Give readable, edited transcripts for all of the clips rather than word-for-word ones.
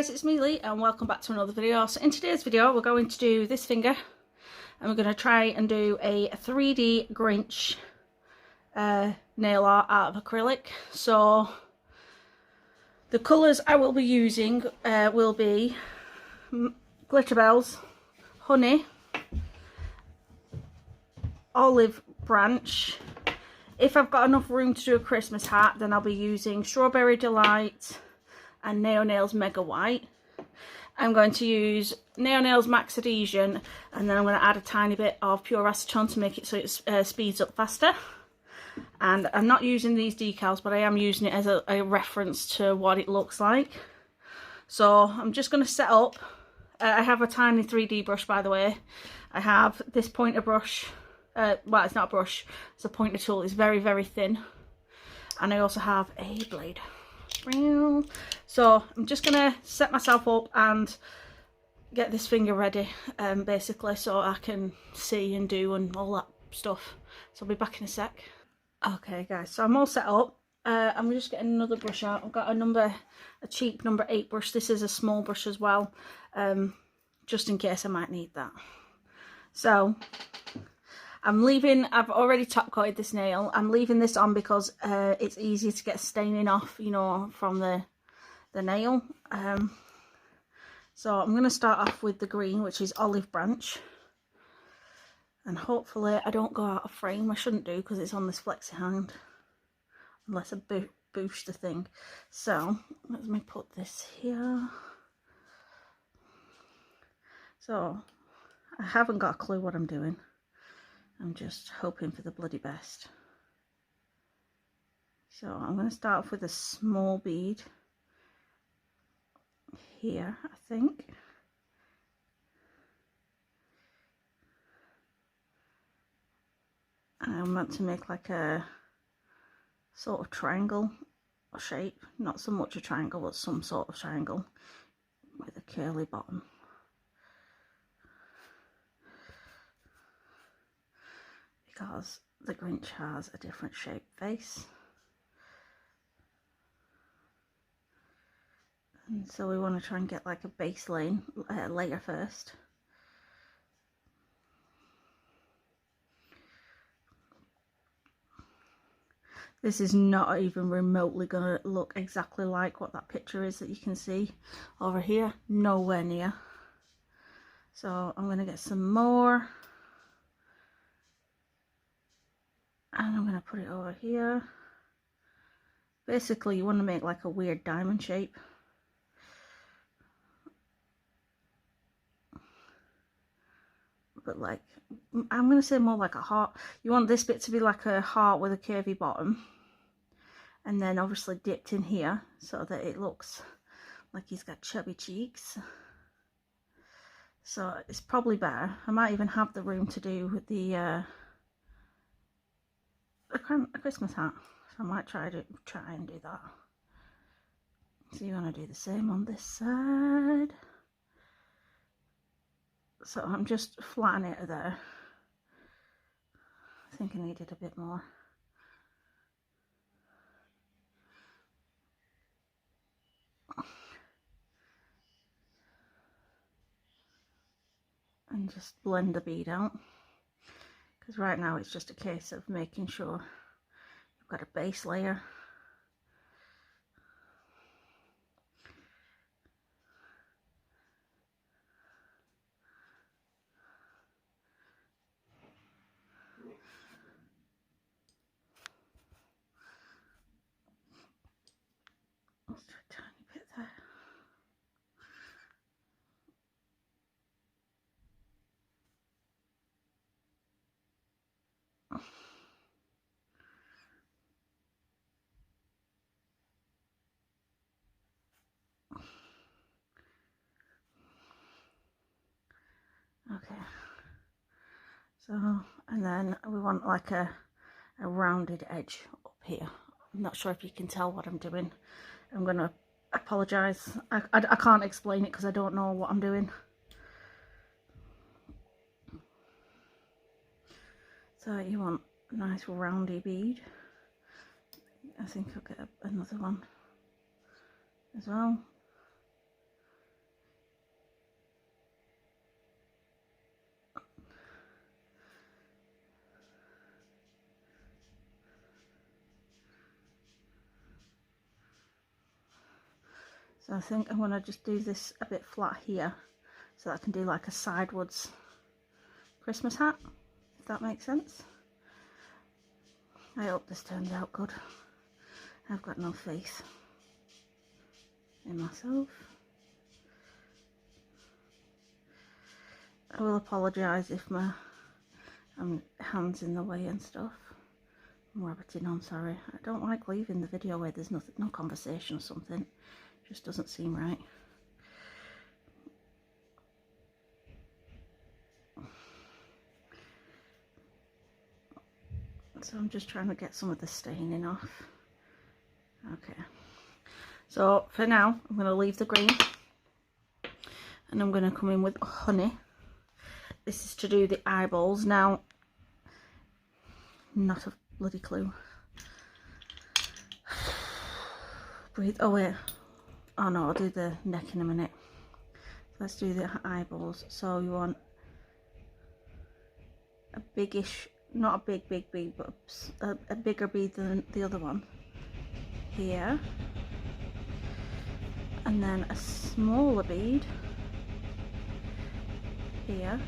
guys, it's me Lee and welcome back to another video. So in today's video we're going to do this finger and we're going to try and do a 3D Grinch nail art out of acrylic. So the colours I will be using will be glitter bells, honey, olive branch. If I've got enough room to do a Christmas hat, then I'll be using Strawberry Delight and Nails Mega White. I'm going to use Nails Max Adhesion, and then I'm going to add a tiny bit of pure acetone to make it so it speeds up faster. And I'm not using these decals, but I am using it as a reference to what it looks like. So I'm just going to set up. I have a tiny 3D brush, by the way. I have this pointer brush. Well, it's not a brush, it's a pointer tool. It's very, very thin. And I also have a blade. So I'm just going to set myself up and get this finger ready, basically, so I can see and do and all that stuff. So I'll be back in a sec. Okay guys, so I'm all set up. I'm just getting another brush out. I've got a cheap number 8 brush. This is a small brush as well, just in case I might need that. So I'm leaving, I've already top coated this nail. I'm leaving this on because it's easier to get staining off, you know, from the nail. So I'm going to start off with the green, which is olive branch. And hopefully I don't go out of frame. I shouldn't do because it's on this flexi hand. Unless I boost the thing. So let me put this here. So I haven't got a clue what I'm doing. I'm just hoping for the bloody best. So I'm going to start off with a small bead here, I think. And I'm meant to make like a sort of triangle shape. Not so much a triangle, but some sort of triangle with a curly bottom. Because the Grinch has a different shaped face. And so we want to try and get like a base layer first. This is not even remotely going to look exactly like what that picture is that you can see over here. Nowhere near. So I'm going to get some more. And I'm going to put it over here. Basically, you want to make like a weird diamond shape. But like, I'm going to say more like a heart. You want this bit to be like a heart with a curvy bottom. And then obviously dipped in here so that it looks like he's got chubby cheeks. So it's probably better. I might even have the room to do the a Christmas hat, so I might try and do that. So you want to do the same on this side. So I'm just flattening it there. I think I needed a bit more. And just blend the bead out. Because right now it's just a case of making sure you've got a base layer. Let's do a tiny bit there. Okay, so, and then we want like a rounded edge up here. I'm not sure if you can tell what I'm doing. I'm going to apologise. I can't explain it because I don't know what I'm doing. So you want a nice roundy bead. I think I'll get another one as well. So I think I'm going to just do this a bit flat here so that I can do like a sidewards Christmas hat, if that makes sense. I hope this turns out good. I've got no faith in myself. I will apologise if my hand's in the way and stuff. I'm rabbiting on, sorry. I don't like leaving the video where there's no conversation or something. It just doesn't seem right. So I'm just trying to get some of the staining off. Okay. So for now, I'm going to leave the green. And I'm going to come in with honey. This is to do the eyeballs. Now, not a bloody clue. Breathe. Oh wait. Oh no, I'll do the neck in a minute. Let's do the eyeballs. So you want a biggish, not a big bead, but a bigger bead than the other one. Here. And then a smaller bead. Here.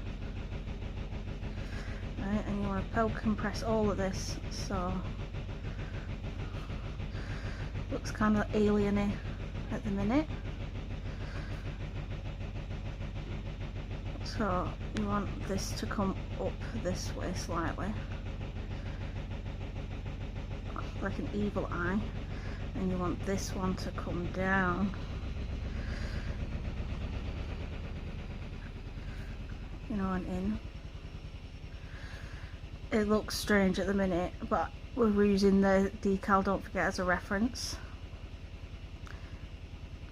Right, and you want to poke and press all of this, so looks kind of alien-y at the minute. So you want this to come up this way slightly, like an evil eye, and you want this one to come down. You know, and in. It looks strange at the minute, but we're using the decal, don't forget, as a reference.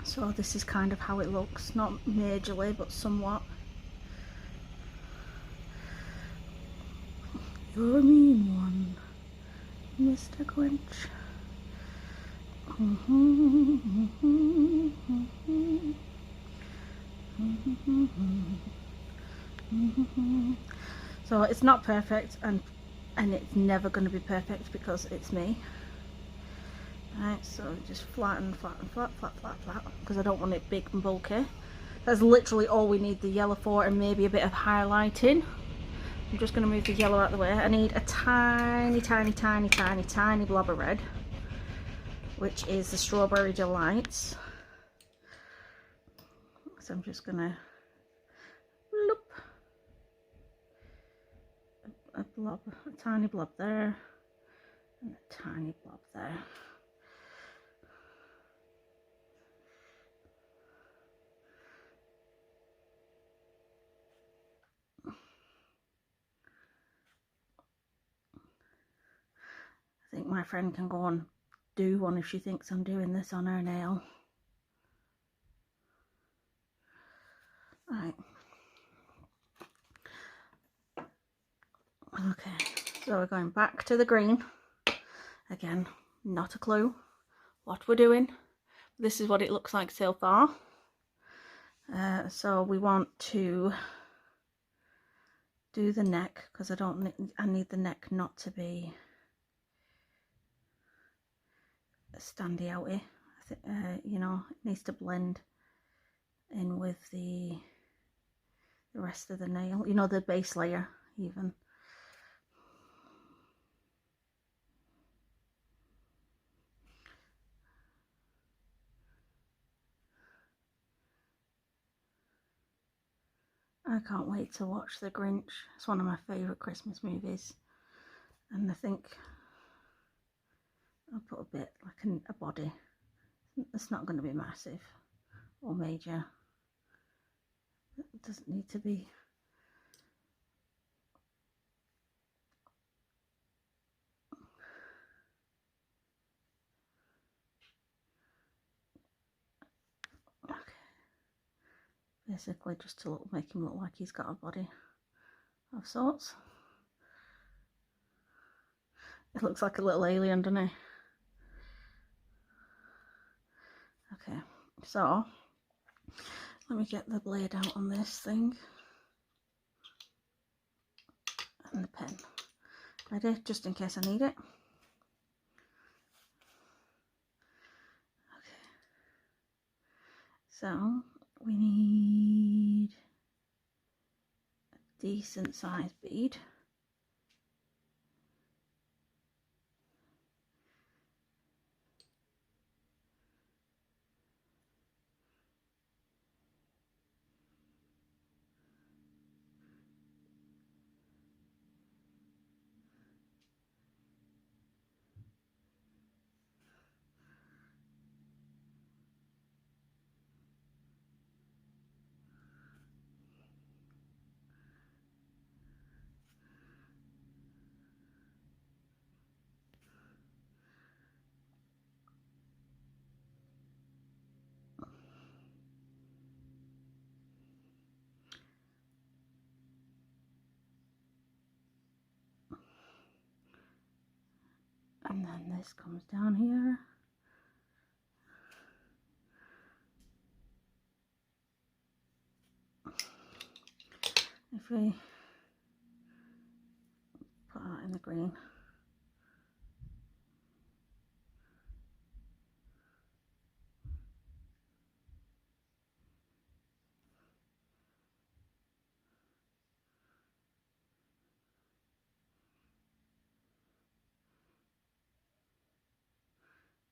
So this is kind of how it looks, not majorly, but somewhat. You're a mean one, Mr. Grinch. So it's not perfect, and it's never going to be perfect because it's me. Right, so just flatten, flatten, flat, flat, flat, flat, because I don't want it big and bulky. That's literally all we need the yellow for, and maybe a bit of highlighting. I'm just going to move the yellow out of the way. I need a tiny, tiny, tiny, tiny, tiny blob of red, which is the Strawberry Delights. So I'm just going to loop a blob, a tiny blob there, and a tiny blob there. I think my friend can go and do one if she thinks I'm doing this on her nail. Right. Okay, so we're going back to the green. Again, not a clue what we're doing. This is what it looks like so far. So we want to do the neck, because I need the neck not to be standy outy. You know, it needs to blend in with the rest of the nail, you know, the base layer even. I can't wait to watch The Grinch. It's one of my favourite Christmas movies, and I think I'll put a bit like a body. It's not going to be massive or major. It doesn't need to be. Okay. Basically just to make him look like he's got a body of sorts. It looks like a little alien, doesn't it? Okay, so let me get the blade out on this thing and the pen ready, just in case I need it. Okay, So we need a decent sized bead. And then this comes down here. If we put that in the green.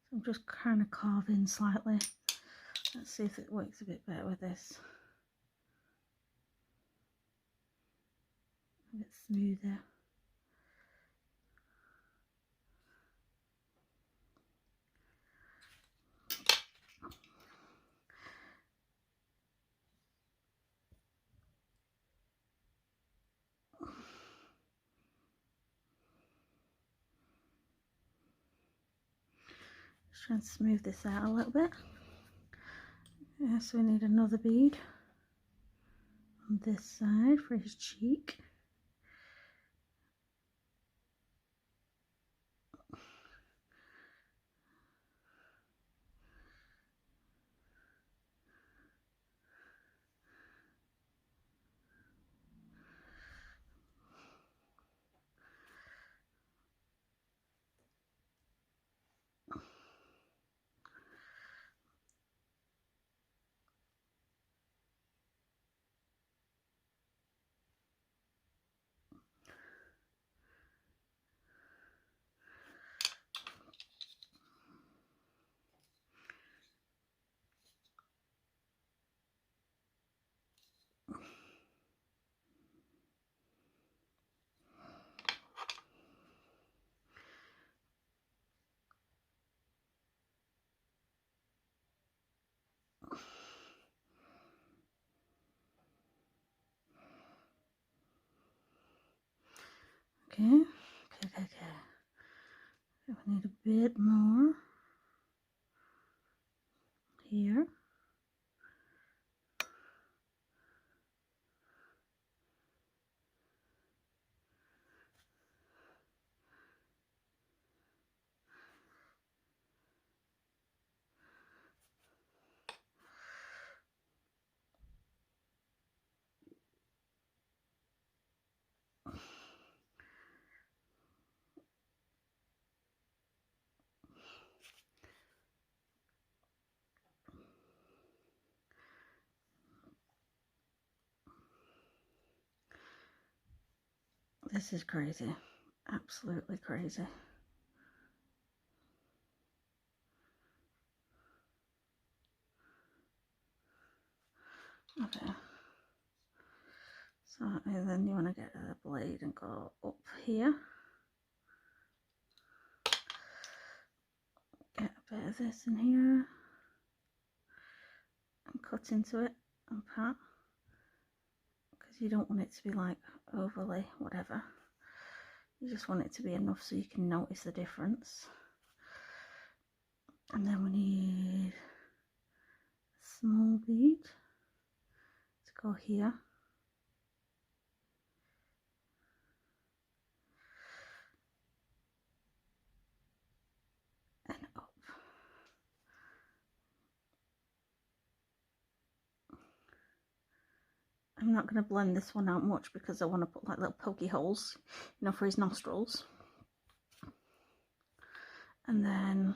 So I'm just kind of carving slightly. Let's see if it works a bit better with this. A bit smoother. Just trying to smooth this out a little bit. Yeah, so we need another bead on this side for his cheek. Okay. So we need a bit more here. This is crazy. Absolutely crazy. Okay. So and then you want to get a blade and go up here. Get a bit of this in here. And cut into it and pat. Because you don't want it to be like overly whatever. You just want it to be enough so you can notice the difference. And then we need a small bead to go here. And up. I'm not going to blend this one out much because I want to put like little pokey holes, you know, for his nostrils. And then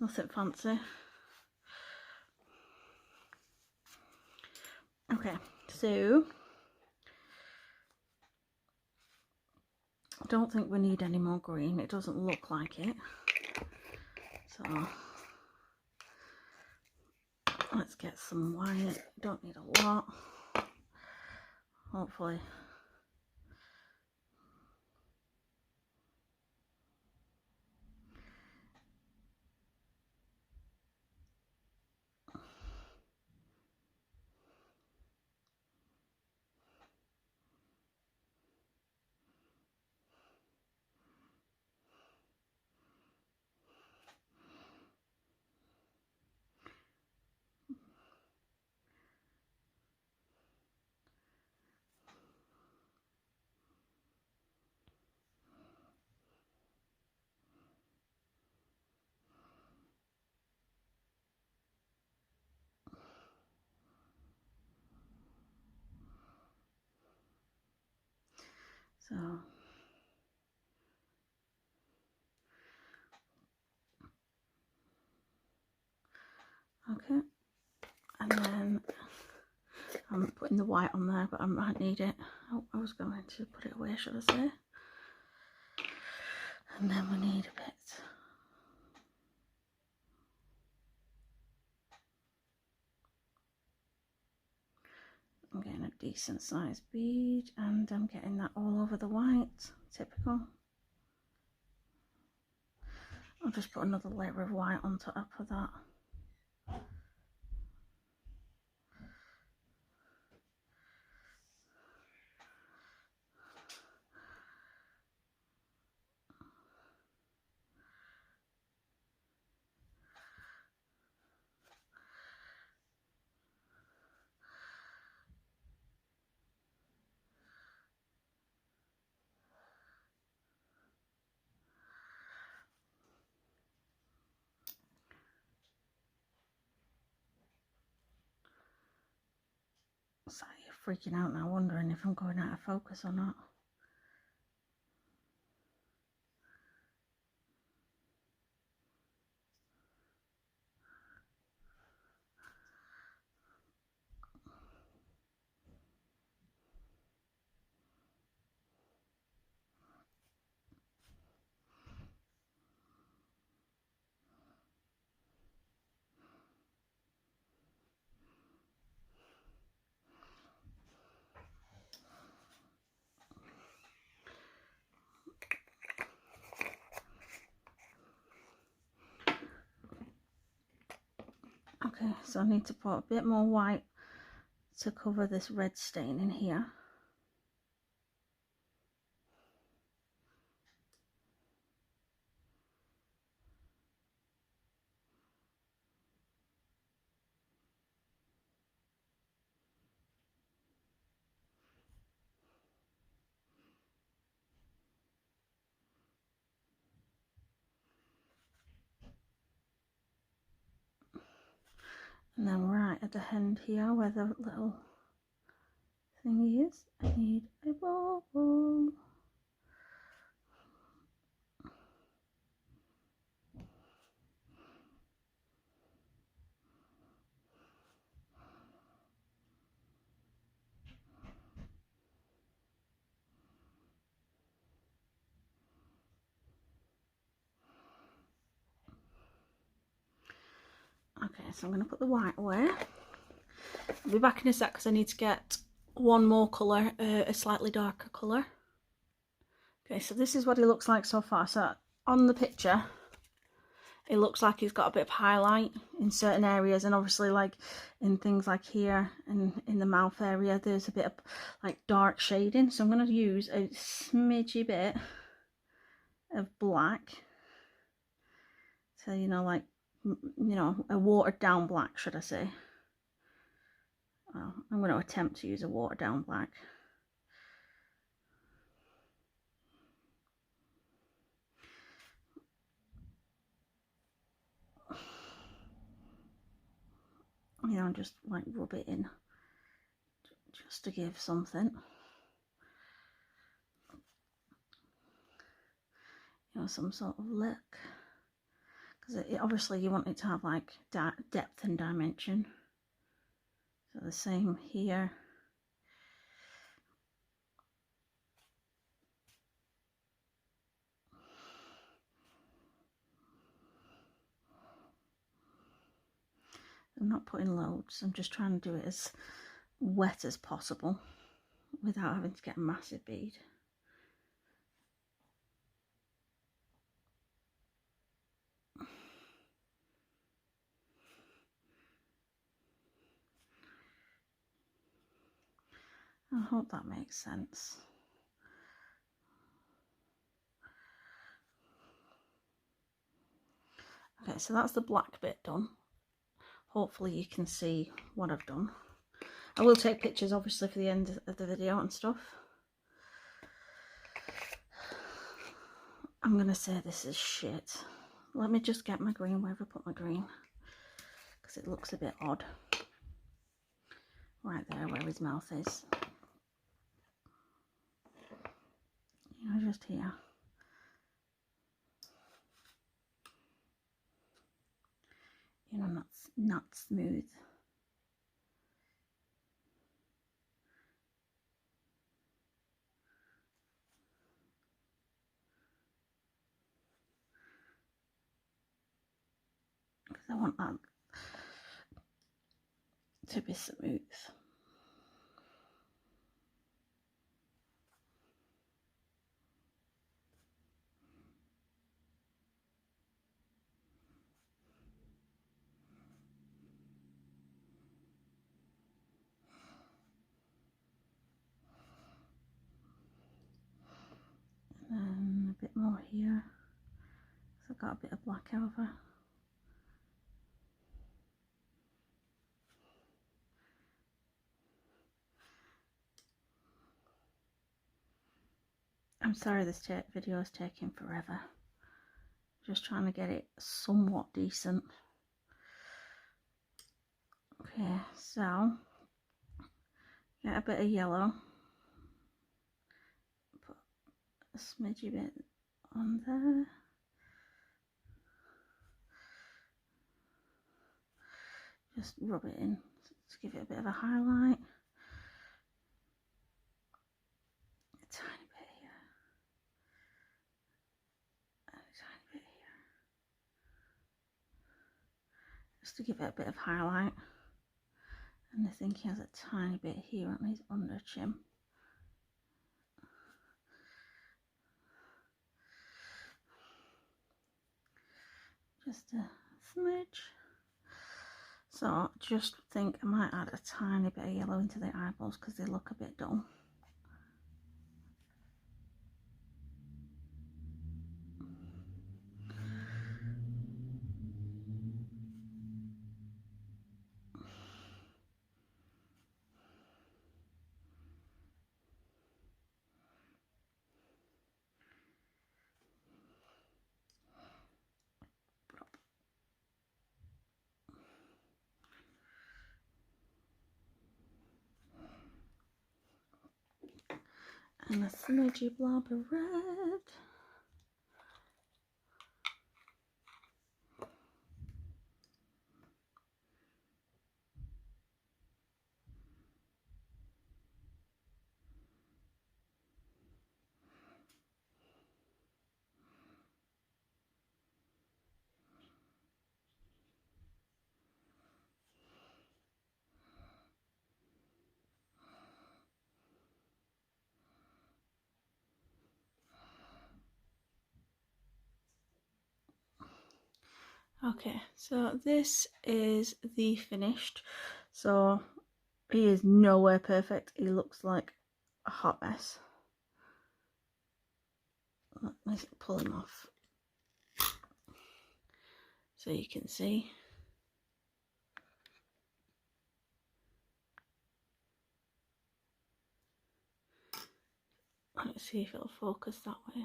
It's nothing fancy. Okay, so I don't think we need any more green. It doesn't look like it. So let's get some white. Don't need a lot. Hopefully. So okay, and then I'm putting the white on there, but I might need it. Oh, I was going to put it away, should I say? And then we need a bit. I'm getting a decent sized bead, and I'm getting that all over the white. Typical. I'll just put another layer of white on top of that. So you're freaking out now, wondering if I'm going out of focus or not. Okay, so I need to put a bit more white to cover this red stain in here. And then right at the end here, where the little thingy is, I need a bubble. Okay, so I'm going to put the white away. I'll be back in a sec because I need to get one more colour, a slightly darker colour. Okay, so this is what he looks like so far. So on the picture, it looks like he's got a bit of highlight in certain areas, and obviously like in things like here and in the mouth area, there's a bit of like dark shading. So I'm going to use a smidgy bit of black. So, you know, like, you know, a watered down black, should I say. Well, I'm going to attempt to use a watered down black. You know, just like rub it in just to give something. You know, some sort of look. because obviously you want it to have like depth and dimension. So the same here. I'm not putting loads, I'm just trying to do it as wet as possible without having to get a massive bead. I hope that makes sense. Okay, so that's the black bit done. Hopefully you can see what I've done. I will take pictures obviously for the end of the video and stuff. I'm gonna say this is shit. Let me just get my green, wherever I put my green, because it looks a bit odd. Right there where his mouth is. You know, just here. You know, not smooth. Because I want that to be smooth. And a bit more here. So I've got a bit of black over. I'm sorry this video is taking forever. Just trying to get it somewhat decent. Okay, so get a bit of yellow. Put a smidgy bit on there. Just rub it in to give it a bit of a highlight. A tiny bit here. And a tiny bit here. Just to give it a bit of highlight. And I think he has a tiny bit here on his under chin. Just a smidge. So just think I might add a tiny bit of yellow into the eyeballs because they look a bit dull. And a smidgy blob of red. Okay, so this is the finished. So he is nowhere perfect. He looks like a hot mess. Let's pull him off so you can see. Let's see if it'll focus that way.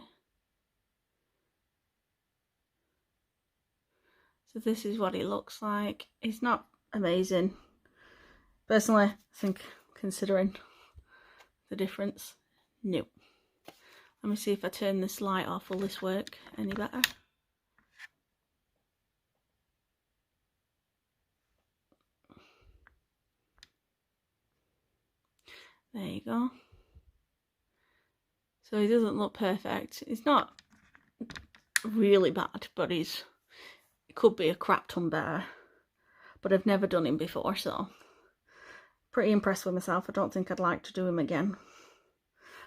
So this is what he looks like. He's not amazing. Personally, I think, considering the difference, no. Let me see if I turn this light off, will this work any better? There you go. So he doesn't look perfect. He's not really bad, but he could be a crap ton better. But I've never done him before, so pretty impressed with myself. I don't think I'd like to do him again.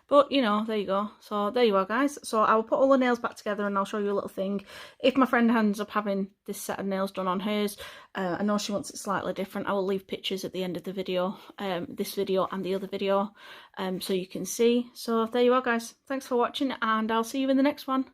But, you know, there you go. So, there you are, guys. So, I'll put all the nails back together and I'll show you a little thing. If my friend ends up having this set of nails done on hers, I know she wants it slightly different. I will leave pictures at the end of the video, this video and the other video, so you can see. So, there you are, guys. Thanks for watching and I'll see you in the next one.